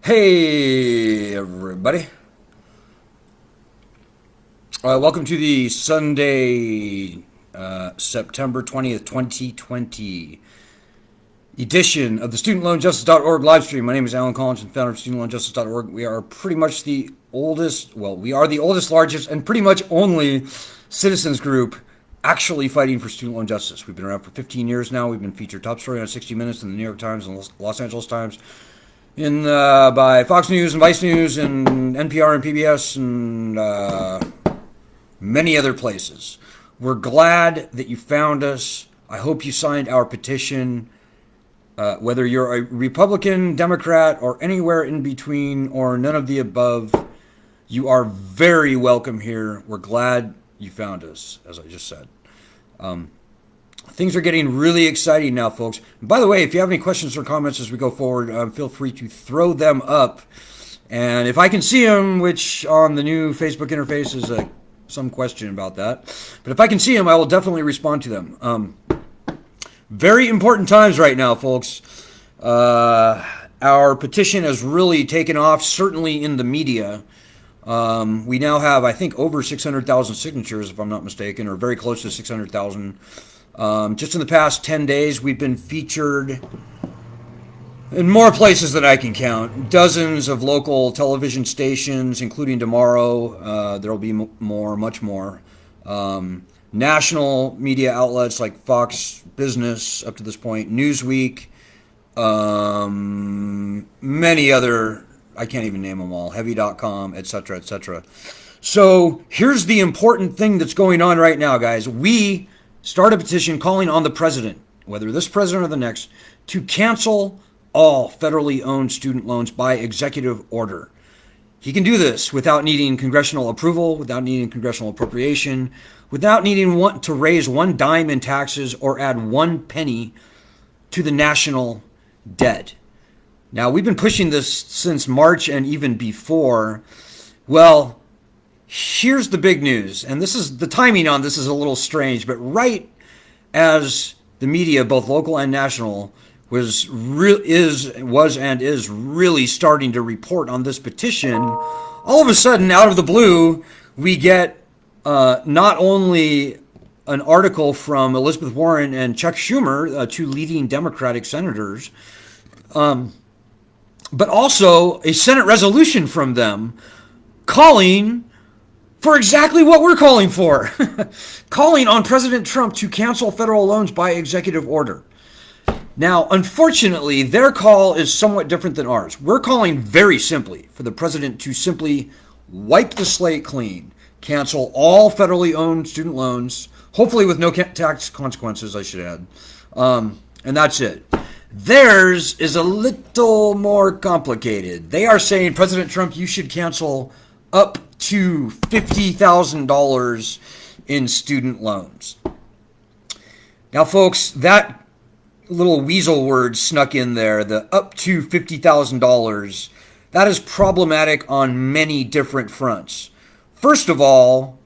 Hey, everybody. Welcome to the Sunday, September 20th, 2020 edition of the StudentLoanJustice.org live stream. My name is Alan Collins, founder of StudentLoanJustice.org. We are pretty much the oldest, largest, and pretty much only citizens group actually fighting for student loan justice. We've been around for 15 years now. We've been featured top story on 60 Minutes in the New York Times and Los Angeles Times, by Fox News and Vice News and NPR and PBS and many other places. We're glad that you found us. I hope you signed our petition. Whether you're a Republican, Democrat, or anywhere in between, or none of the above, you are very welcome here. We're glad you found us, as I just said. Things are getting really exciting now, folks. And by the way, if you have any questions or comments as we go forward, feel free to throw them up. And if I can see them, which on the new Facebook interface is some question about that, but if I can see them, I will definitely respond to them. Very important times right now, folks. Our petition has really taken off, certainly in the media. We now have, I think, over 600,000 signatures, if I'm not mistaken, or very close to 600,000. Just in the past 10 days, we've been featured in more places than I can count. Dozens of local television stations, including tomorrow. There will be more, much more. National media outlets like Fox Business up to this point, Newsweek, many other, I can't even name them all, heavy.com, etc., etc. So here's the important thing that's going on right now, guys. We start a petition calling on the president, whether this president or the next, to cancel all federally owned student loans by executive order. He can do this without needing congressional approval, without needing congressional appropriation, without needing to raise one dime in taxes or add one penny to the national debt. Now, we've been pushing this since March and even before. Well, here's the big news, and this is the timing on this is a little strange, but right as the media, both local and national, was and is really starting to report on this petition, all of a sudden, out of the blue, we get not only an article from Elizabeth Warren and Chuck Schumer, two leading Democratic senators, but also a Senate resolution from them calling for exactly what we're calling for, calling on President Trump to cancel federal loans by executive order. Now, unfortunately, their call is somewhat different than ours. We're calling very simply for the president to simply wipe the slate clean, cancel all federally owned student loans, hopefully with no tax consequences, I should add, and that's it. Theirs is a little more complicated. They are saying, President Trump, you should cancel up to $50,000 in student loans. Now, folks, that little weasel word snuck in there, the up to $50,000, that is problematic on many different fronts. First of all,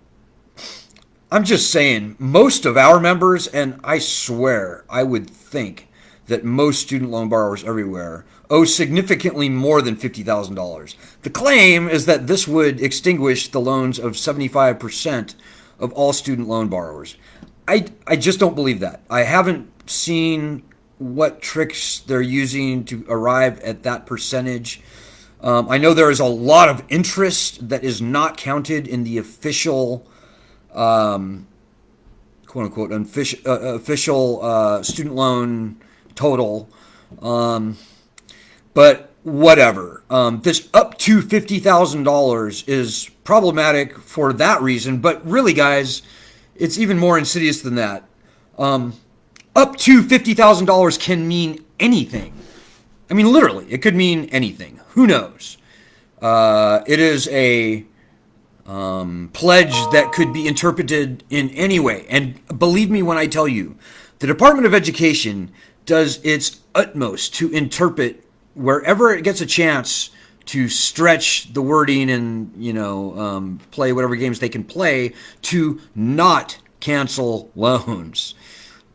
I'm just saying, most of our members, and I swear, I would think that most student loan borrowers everywhere owe significantly more than $50,000. The claim is that this would extinguish the loans of 75% of all student loan borrowers. I just don't believe that. I haven't seen what tricks they're using to arrive at that percentage. I know there is a lot of interest that is not counted in the official, quote-unquote, official student loan total. But whatever. This up to $50,000 is problematic for that reason. But really, guys, it's even more insidious than that. Up to $50,000 can mean anything. I mean, literally, it could mean anything. Who knows? It is a pledge that could be interpreted in any way. And believe me when I tell you, the Department of Education does its utmost to interpret wherever it gets a chance to stretch the wording and, play whatever games they can play to not cancel loans.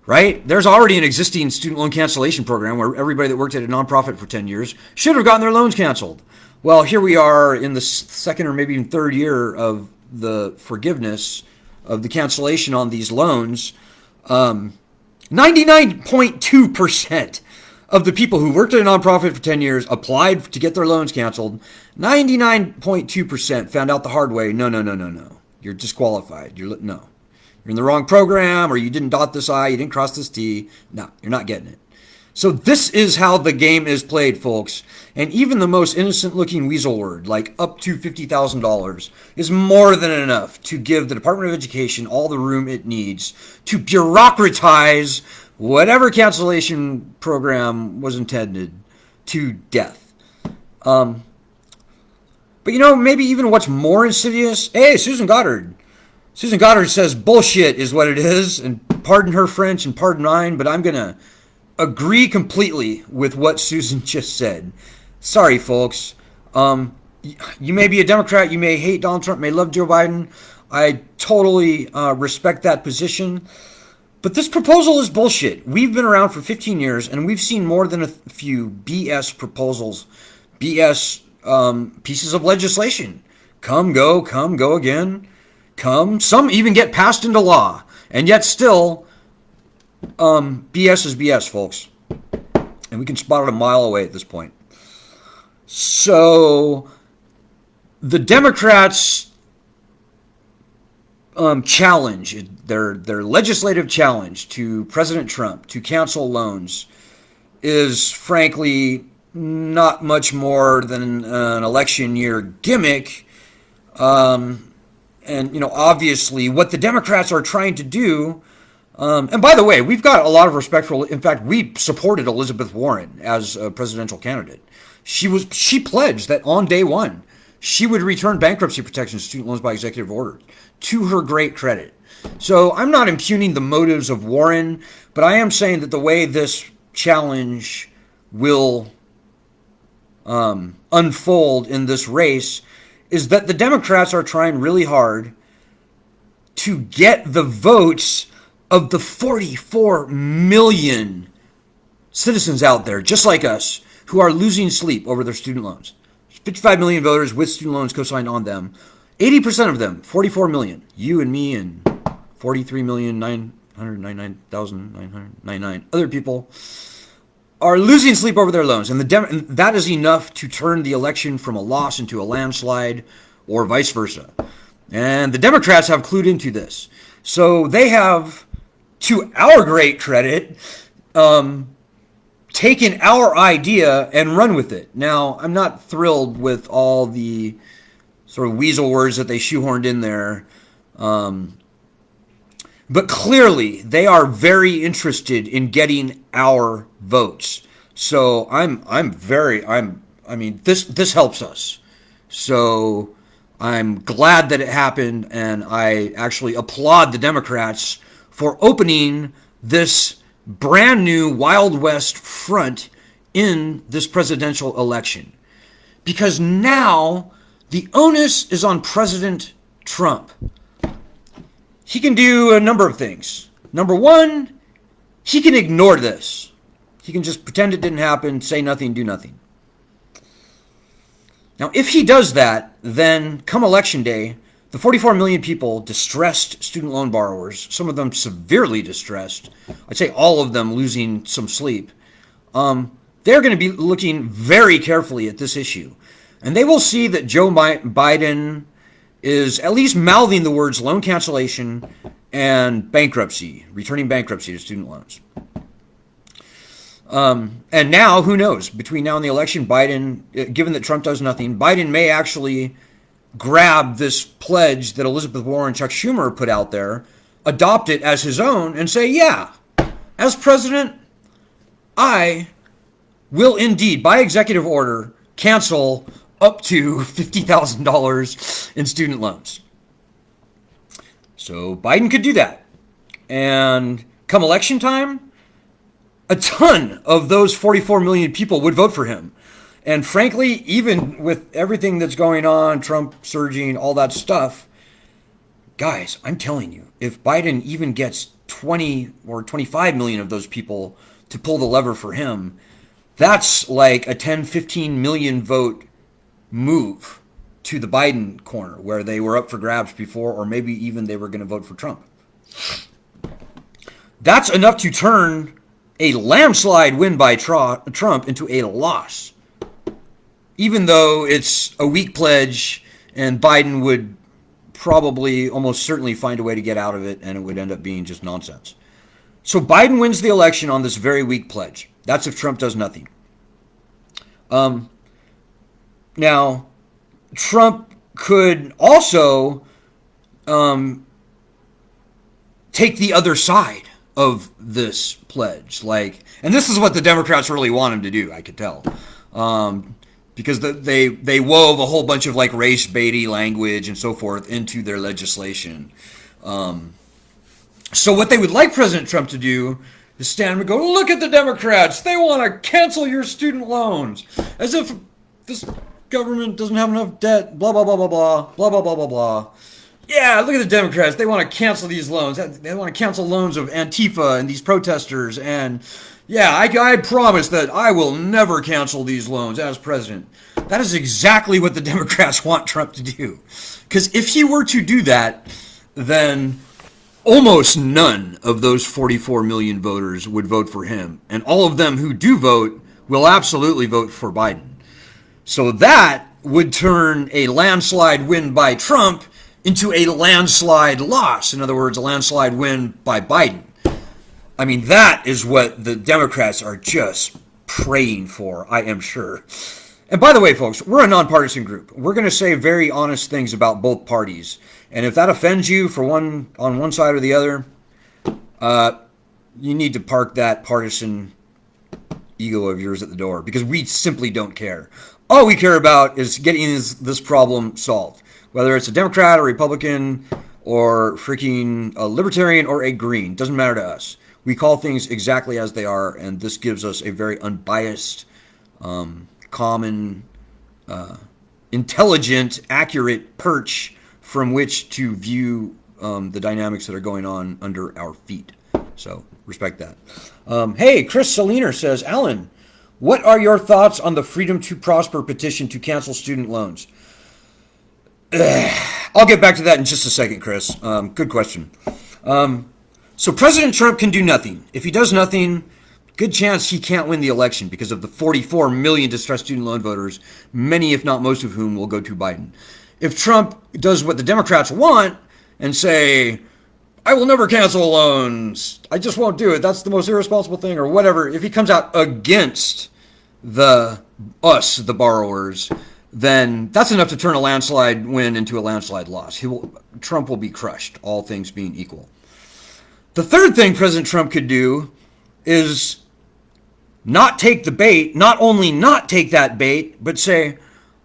right? There's already an existing student loan cancellation program where everybody that worked at a nonprofit for 10 years should have gotten their loans canceled. Well, here we are in the second or maybe even third year of the forgiveness of the cancellation on these loans. 99.2% of the people who worked at a nonprofit for 10 years applied to get their loans canceled. 99.2% found out the hard way. No. You're disqualified. You're in the wrong program, or you didn't dot this I, you didn't cross this T. No, you're not getting it. So this is how the game is played, folks. And even the most innocent-looking weasel word, like up to $50,000, is more than enough to give the Department of Education all the room it needs to bureaucratize whatever cancellation program was intended to death. But maybe even what's more insidious, hey, Susan Goddard says bullshit is what it is, and pardon her French and pardon mine, but I'm going to agree completely with what Susan just said. Sorry, folks. You may be a Democrat, you may hate Donald Trump, may love Joe Biden. I totally respect that position. But this proposal is bullshit. We've been around for 15 years, and we've seen more than a few BS proposals, BS pieces of legislation. Come, go again. Some even get passed into law, and yet still, BS is BS, folks. And we can spot it a mile away at this point. So, the Democrats' challenge, their legislative challenge to President Trump to cancel loans is frankly not much more than an election year gimmick. And, obviously what the Democrats are trying to do, and by the way, we've got a lot of respect for, in fact, we supported Elizabeth Warren as a presidential candidate. She pledged that on day one, she would return bankruptcy protection to student loans by executive order, to her great credit. So I'm not impugning the motives of Warren, but I am saying that the way this challenge will unfold in this race is that the Democrats are trying really hard to get the votes of the 44 million citizens out there, just like us, who are losing sleep over their student loans. 55 million voters with student loans co-signed on them. 80% of them, 44 million, you and me and 43,999,999 other people, are losing sleep over their loans. And that is enough to turn the election from a loss into a landslide or vice versa. And the Democrats have clued into this. So they have, to our great credit, taken our idea and run with it. Now, I'm not thrilled with all the sort of weasel words that they shoehorned in there. But clearly, they are very interested in getting our votes. So this helps us. So I'm glad that it happened, and I actually applaud the Democrats for opening this brand new Wild West front in this presidential election. Because now the onus is on President Trump. He can do a number of things. Number one, he can ignore this. He can just pretend it didn't happen, say nothing, do nothing. Now, if he does that, then come election day, the 44 million people, distressed student loan borrowers, some of them severely distressed, I'd say all of them losing some sleep, they're going to be looking very carefully at this issue. And they will see that Joe Biden is at least mouthing the words loan cancellation and bankruptcy, returning bankruptcy to student loans. And now, who knows, between now and the election, Biden, given that Trump does nothing, Biden may actually grab this pledge that Elizabeth Warren, Chuck Schumer put out there, adopt it as his own, and say, yeah, as president, I will indeed, by executive order, cancel up to $50,000 in student loans. So Biden could do that. And come election time, a ton of those 44 million people would vote for him. And frankly, even with everything that's going on, Trump surging, all that stuff, guys, I'm telling you, if Biden even gets 20 or 25 million of those people to pull the lever for him, that's like a 10, 15 million vote move to the Biden corner, where they were up for grabs before, or maybe even they were going to vote for Trump. That's enough to turn a landslide win by Trump into a loss, even though it's a weak pledge and Biden would probably almost certainly find a way to get out of it, and it would end up being just nonsense. So Biden wins the election on this very weak pledge. That's if Trump does nothing. Now, Trump could also take the other side of this pledge, and this is what the Democrats really want him to do, I could tell, because they wove a whole bunch of race baity language and so forth into their legislation. So what they would like President Trump to do is stand and go, look at the Democrats, they want to cancel your student loans, as if this government doesn't have enough debt, blah, blah, blah, blah, blah, blah, blah, blah, blah, blah. Yeah, look at the Democrats. They want to cancel these loans. They want to cancel loans of Antifa and these protesters. And yeah, I promise that I will never cancel these loans as president. That is exactly what the Democrats want Trump to do. Because if he were to do that, then almost none of those 44 million voters would vote for him. And all of them who do vote will absolutely vote for Biden. So that would turn a landslide win by Trump into a landslide loss. In other words, a landslide win by Biden. I mean, that is what the Democrats are just praying for, I am sure. And by the way, folks, we're a nonpartisan group. We're going to say very honest things about both parties. And if that offends you on one side or the other, you need to park that partisan ego of yours at the door, because we simply don't care. All we care about is getting this problem solved. Whether it's a Democrat or Republican or freaking a Libertarian or a Green, doesn't matter to us. We call things exactly as they are, and this gives us a very unbiased, common, intelligent, accurate perch from which to view the dynamics that are going on under our feet. So respect that. Hey, Chris Saliner says, Alan, what are your thoughts on the Freedom to Prosper petition to cancel student loans? I'll get back to that in just a second, Chris. Good question. So President Trump can do nothing. If he does nothing, good chance he can't win the election because of the 44 million distressed student loan voters, many if not most of whom will go to Biden. If Trump does what the Democrats want and say, I will never cancel loans, I just won't do it, that's the most irresponsible thing, or whatever, if he comes out against the borrowers, then that's enough to turn a landslide win into a landslide loss. Trump will be crushed, all things being equal. The third thing President Trump could do is not take the bait, not only not take that bait, but say,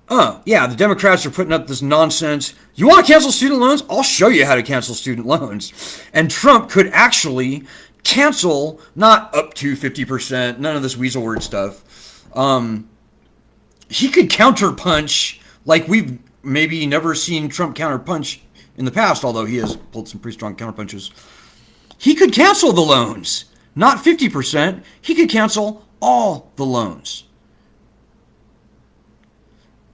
yeah, the Democrats are putting up this nonsense. You want to cancel student loans? I'll show you how to cancel student loans. And Trump could actually cancel, not up to 50%, none of this weasel word stuff. He could counterpunch like we've maybe never seen Trump counterpunch in the past, although he has pulled some pretty strong counterpunches. He could cancel the loans, not 50%. He could cancel all the loans.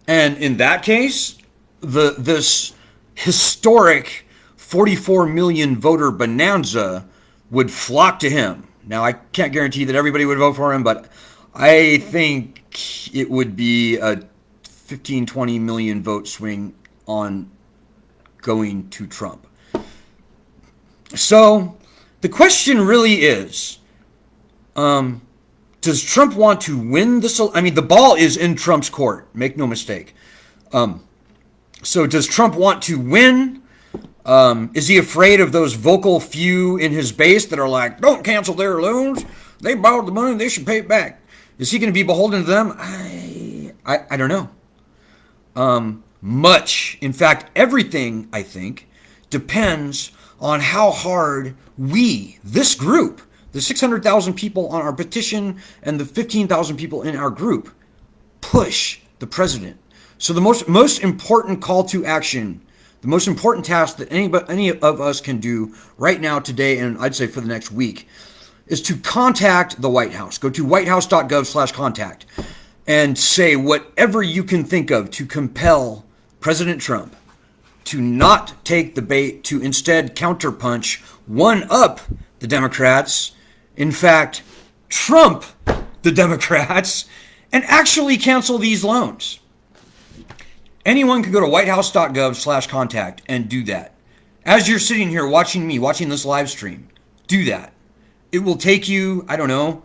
And in that case, this historic 44 million voter bonanza would flock to him. Now, I can't guarantee that everybody would vote for him, but I think it would be a 15, 20 million vote swing on going to Trump. So the question really is, does Trump want to win this? I mean, the ball is in Trump's court. Make no mistake. So does Trump want to win? Is he afraid of those vocal few in his base that are like, don't cancel their loans. They borrowed the money. They should pay it back. Is he going to be beholden to them? I don't know. Much, in fact, everything, I think, depends on how hard we, this group, the 600,000 people on our petition and the 15,000 people in our group, push the president. So the most important call to action The most important task that any of us can do right now, today, and I'd say for the next week, is to contact the White House. Go to whitehouse.gov/contact and say whatever you can think of to compel President Trump to not take the bait, to instead counterpunch, one up the Democrats, in fact, trump the Democrats, and actually cancel these loans. Anyone can go to whitehouse.gov/contact and do that. As you're sitting here watching me, watching this live stream, do that. It will take you, I don't know,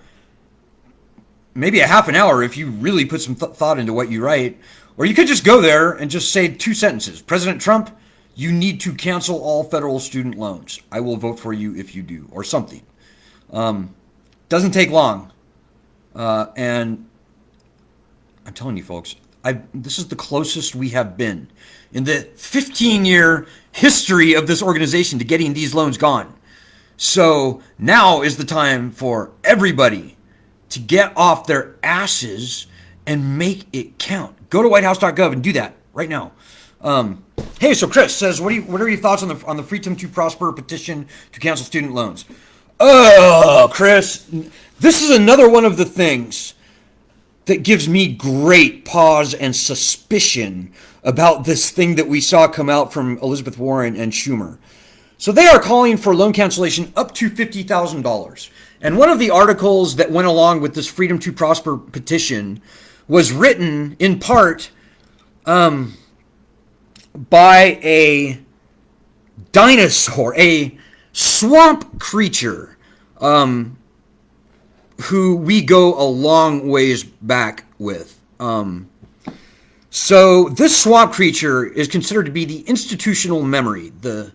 maybe a half an hour if you really put some thought into what you write. Or you could just go there and just say 2 sentences. President Trump, you need to cancel all federal student loans. I will vote for you if you do, or something. Doesn't take long. And I'm telling you, folks, this is the closest we have been in the 15-year history of this organization to getting these loans gone. So now is the time for everybody to get off their asses and make it count. Go to whitehouse.gov and do that right now. Hey, so Chris says, what are your thoughts on the Freedom to Prosper petition to cancel student loans? Oh, Chris, this is another one of the things that gives me great pause and suspicion about this thing that we saw come out from Elizabeth Warren and Schumer. So they are calling for loan cancellation up to $50,000. And one of the articles that went along with this Freedom to Prosper petition was written in part by a dinosaur, a swamp creature, who we go a long ways back with. So this swamp creature is considered to be the institutional memory, the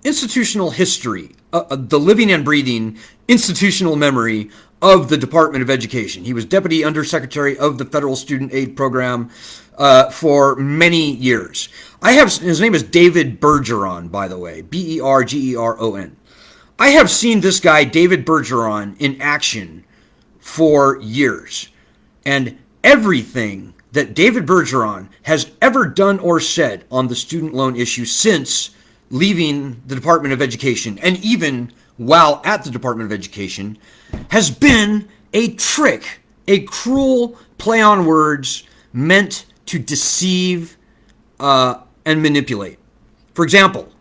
institutional history, the living and breathing institutional memory of the Department of Education. He was Deputy Undersecretary of the Federal Student Aid Program for many years. His name is David Bergeron, by the way, Bergeron. I have seen this guy, David Bergeron, in action for years. And everything that David Bergeron has ever done or said on the student loan issue since leaving the Department of Education, and even while at the Department of Education, has been a trick, a cruel play on words meant to deceive and manipulate. For example,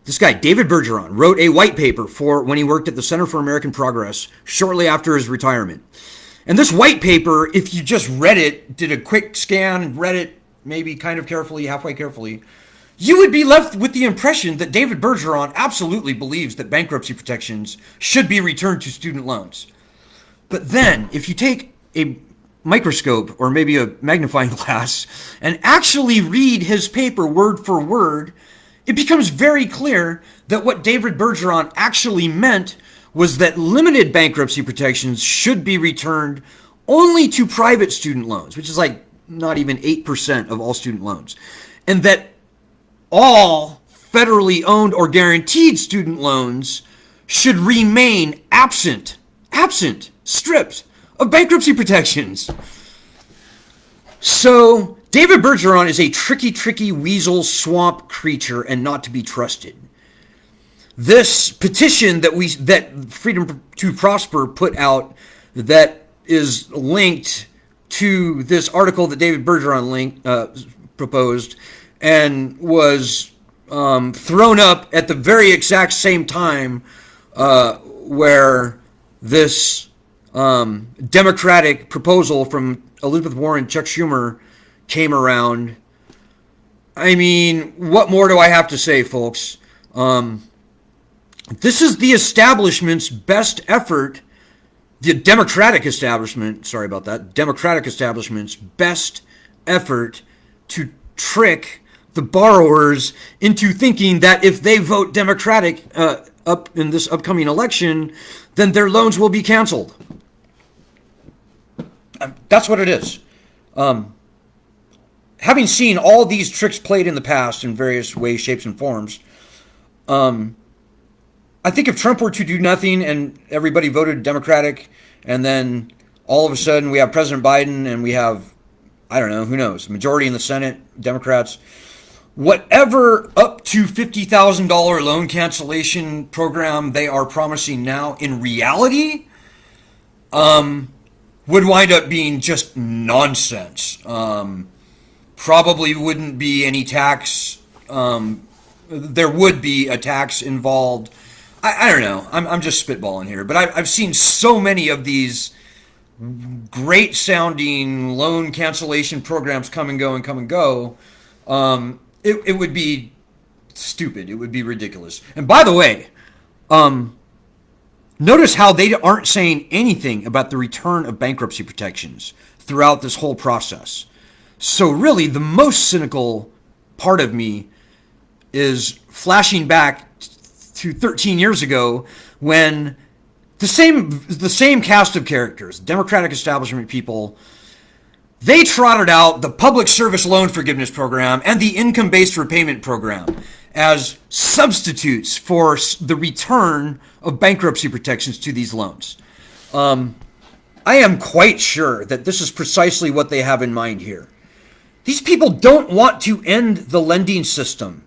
this guy, David Bergeron, wrote a white paper for when he worked at the Center for American Progress shortly after his retirement. And this white paper, if you just read it, did a quick scan, read it maybe kind of carefully, halfway carefully, you would be left with the impression that David Bergeron absolutely believes that bankruptcy protections should be returned to student loans. But then, if you take a microscope or maybe a magnifying glass and actually read his paper word for word, it becomes very clear that what David Bergeron actually meant was that limited bankruptcy protections should be returned only to private student loans, which is like not even 8% of all student loans, and that all federally owned or guaranteed student loans should remain absent, stripped of bankruptcy protections. So David Bergeron is a tricky weasel swamp creature and not to be trusted. This petition that Freedom to Prosper put out, that is linked to this article that David Bergeron proposed, and was thrown up at the very exact same time where this Democratic proposal from Elizabeth Warren, Chuck Schumer, came around. I mean, what more do I have to say, folks? This is the establishment's best effort, the Democratic establishment's best effort to trick the borrowers into thinking that if they vote Democratic up in this upcoming election, then their loans will be canceled. That's what it is. Having seen all these tricks played in the past in various ways, shapes, and forms, I think if Trump were to do nothing and everybody voted Democratic, and then all of a sudden we have President Biden and we have, I don't know, who knows, majority in the Senate, Democrats, whatever up to $50,000 loan cancellation program they are promising now, in reality, would wind up being just nonsense. Probably wouldn't be any tax. There would be a tax involved. I don't know. I'm just spitballing here, but I've seen so many of these great sounding loan cancellation programs come and go and come and go. It would be stupid. It would be ridiculous. And by the way, notice how they aren't saying anything about the return of bankruptcy protections throughout this whole process. So really, the most cynical part of me is flashing back to 13 years ago when the same cast of characters, Democratic establishment people, they trotted out the public service loan forgiveness program and the income-based repayment program as substitutes for the return of bankruptcy protections to these loans. I am quite sure that this is precisely what they have in mind here. These people don't want to end the lending system.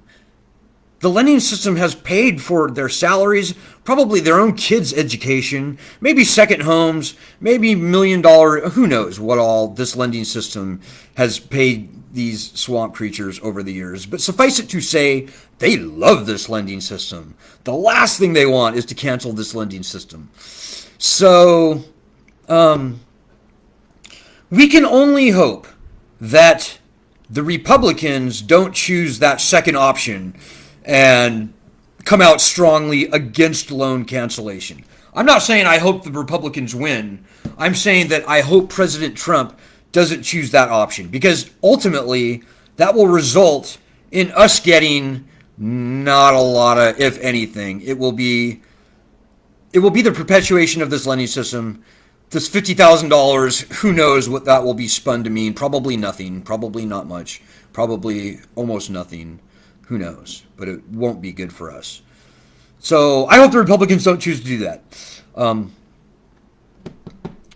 The lending system has paid for their salaries, probably their own kids' education, maybe second homes, maybe $1 million, who knows what all this lending system has paid these swamp creatures over the years. But suffice it to say, they love this lending system. The last thing they want is to cancel this lending system. So, we can only hope that the Republicans don't choose that second option and come out strongly against loan cancellation. I'm not saying I hope the Republicans win. I'm saying that I hope President Trump doesn't choose that option, because ultimately that will result in us getting not a lot of, if anything. It will be the perpetuation of this lending system. This $50,000, who knows what that will be spun to mean? Probably nothing, probably not much, probably almost nothing. Who knows? But it won't be good for us. So I hope the Republicans don't choose to do that.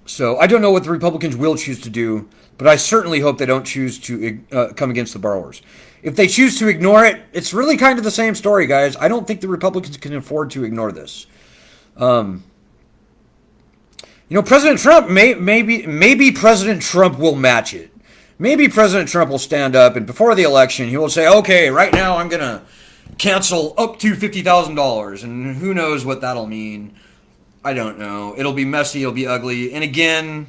So I don't know what the Republicans will choose to do, but I certainly hope they don't choose to come against the borrowers. If they choose to ignore it, it's really kind of the same story, guys. I don't think the Republicans can afford to ignore this. President Trump, maybe President Trump will match it. Maybe President Trump will stand up and before the election, he will say, okay, right now I'm going to cancel up to $50,000. And who knows what that'll mean. I don't know. It'll be messy. It'll be ugly. And again,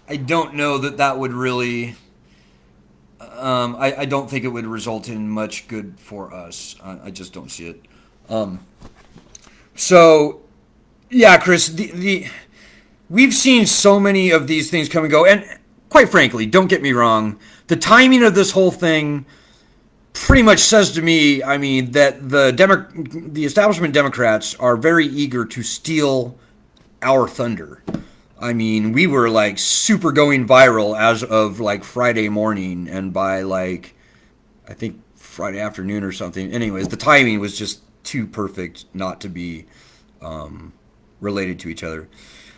I don't know that would really, I don't think it would result in much good for us. I just don't see it. So, yeah, Chris, we've seen so many of these things come and go. And quite frankly, don't get me wrong, the timing of this whole thing pretty much says to me, that the establishment Democrats are very eager to steal our thunder. We were super going viral as of Friday morning, and by I think Friday afternoon or something. Anyways, the timing was just too perfect not to be related to each other.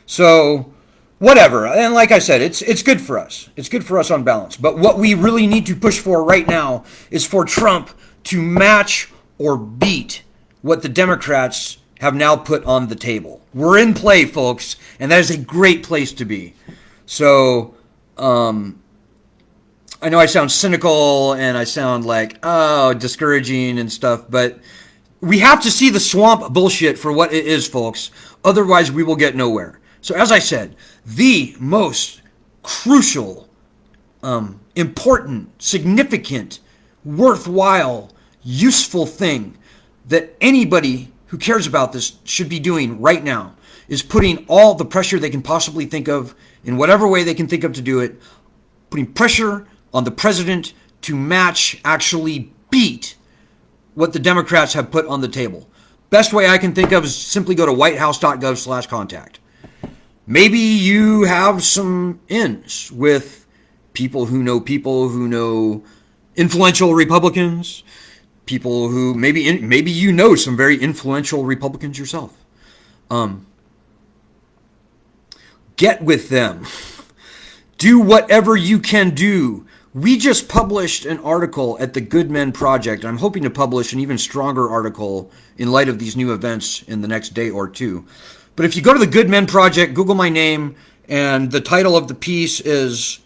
So, whatever. And like I said, it's good for us. It's good for us on balance. But what we really need to push for right now is for Trump to match or beat what the Democrats have now put on the table. We're in play, folks, and that is a great place to be. So, I know I sound cynical and I sound discouraging and stuff, but we have to see the swamp bullshit for what it is, folks. Otherwise, we will get nowhere. So as I said, the most crucial, important, significant, worthwhile, useful thing that anybody who cares about this should be doing right now is putting all the pressure they can possibly think of, in whatever way they can think of to do it, putting pressure on the president to match, actually beat what the Democrats have put on the table. Best way I can think of is simply go to whitehouse.gov/contact. Maybe you have some ins with people who know influential Republicans, people who maybe you know some very influential Republicans yourself. Get with them. Do whatever you can do We just published an article at the Good Men Project. I'm hoping to publish an even stronger article in light of these new events in the next day or two. But if you go to the Good Men Project, Google my name, and the title of the piece is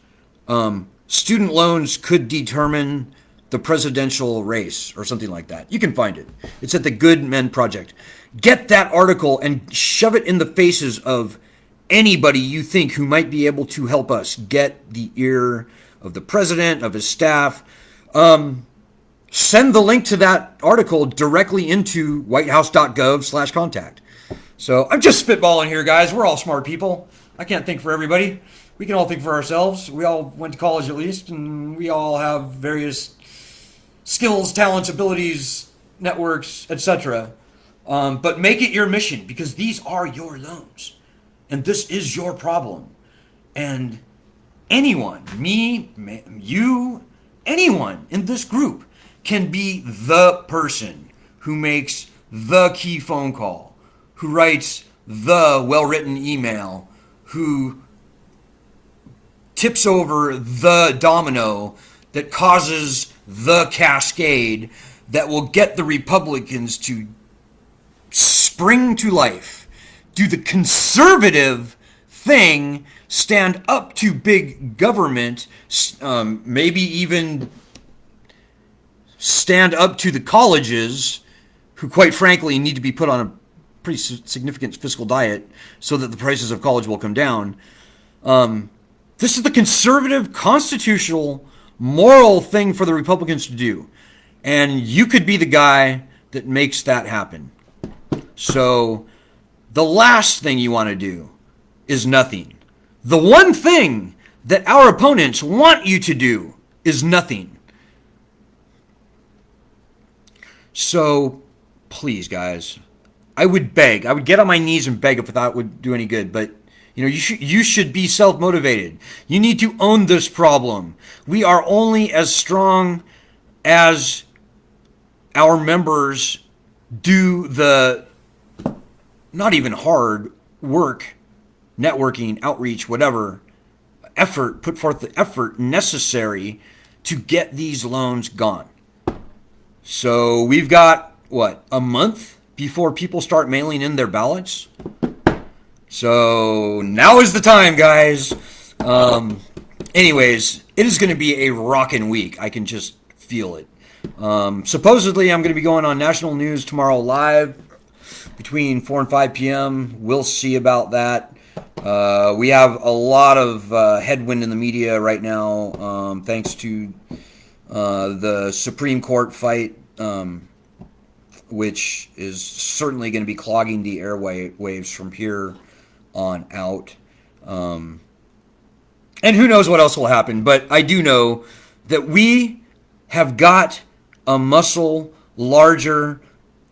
Student Loans Could Determine the Presidential Race, or something like that. You can find it. It's at the Good Men Project. Get that article and shove it in the faces of anybody you think who might be able to help us get the ear of the president, of his staff. Send the link to that article directly into whitehouse.gov/contact. So I'm just spitballing here, guys. We're all smart people. I can't think for everybody. We can all think for ourselves. We all went to college at least, and we all have various skills, talents, abilities, networks, etc. But make it your mission, because these are your loans. And this is your problem. And anyone, me, you, anyone in this group can be the person who makes the key phone call, who writes the well-written email, who tips over the domino that causes the cascade that will get the Republicans to spring to life, do the conservative thing, stand up to big government, maybe even stand up to the colleges, who quite frankly need to be put on a pretty significant fiscal diet so that the prices of college will come down. This is the conservative, constitutional, moral thing for the Republicans to do. And you could be the guy that makes that happen. So the last thing you want to do is nothing. The one thing that our opponents want you to do is nothing. So please, guys, I would beg. I would get on my knees and beg if I thought it would do any good. But you should be self-motivated. You need to own this problem. We are only as strong as our members do the not even hard work, networking, outreach, whatever, effort, put forth the effort necessary to get these loans gone. So we've got, a month before people start mailing in their ballots? So now is the time, guys. Anyways, it is going to be a rockin' week. I can just feel it. Supposedly, I'm going to be going on national news tomorrow live between 4 and 5 p.m. We'll see about that. We have a lot of headwind in the media right now, thanks to the Supreme Court fight, which is certainly going to be clogging the airwaves from here on out. And who knows what else will happen, but I do know that we have got a muscle larger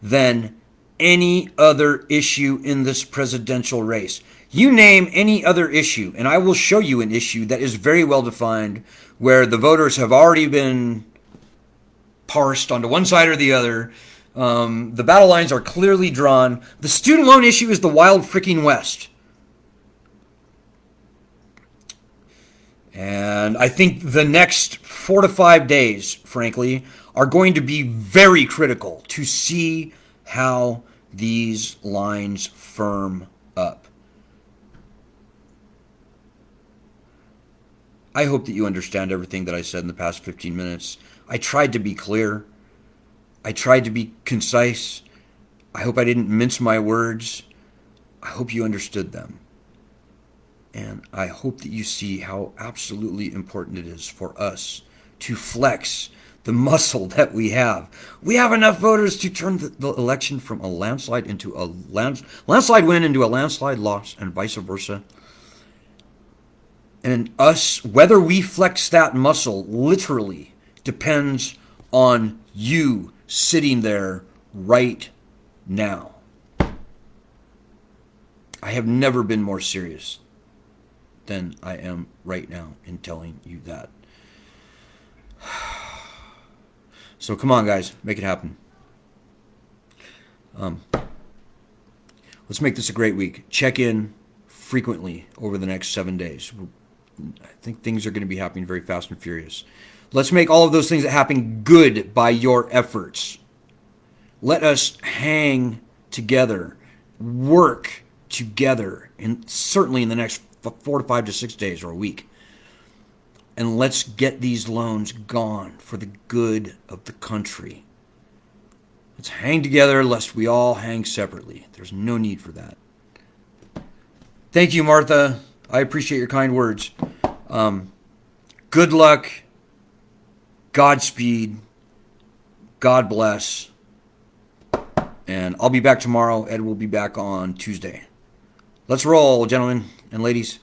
than any other issue in this presidential race. You name any other issue, and I will show you an issue that is very well defined, where the voters have already been parsed onto one side or the other. The battle lines are clearly drawn. The student loan issue is the Wild freaking West. And I think the next 4 to 5 days, frankly, are going to be very critical to see how these lines firm up. I hope that you understand everything that I said in the past 15 minutes. I tried to be clear. I tried to be concise. I hope I didn't mince my words. I hope you understood them. And I hope that you see how absolutely important it is for us to flex the muscle that we have. We have enough voters to turn the election from a landslide into a landslide win into a landslide loss, and vice versa. And us, whether we flex that muscle literally depends on you sitting there right now. I have never been more serious than I am right now in telling you that. So come on, guys, make it happen. Let's make this a great week. Check in frequently over the next 7 days. I think things are going to be happening very fast and furious. Let's make all of those things that happen good by your efforts. Let us hang together, work together, and certainly in the next 4 to 5 to 6 days or a week. And let's get these loans gone for the good of the country. Let's hang together lest we all hang separately. There's no need for that. Thank you, Martha. I appreciate your kind words. Good luck. Godspeed. God bless. And I'll be back tomorrow. Ed will be back on Tuesday. Let's roll, gentlemen and ladies.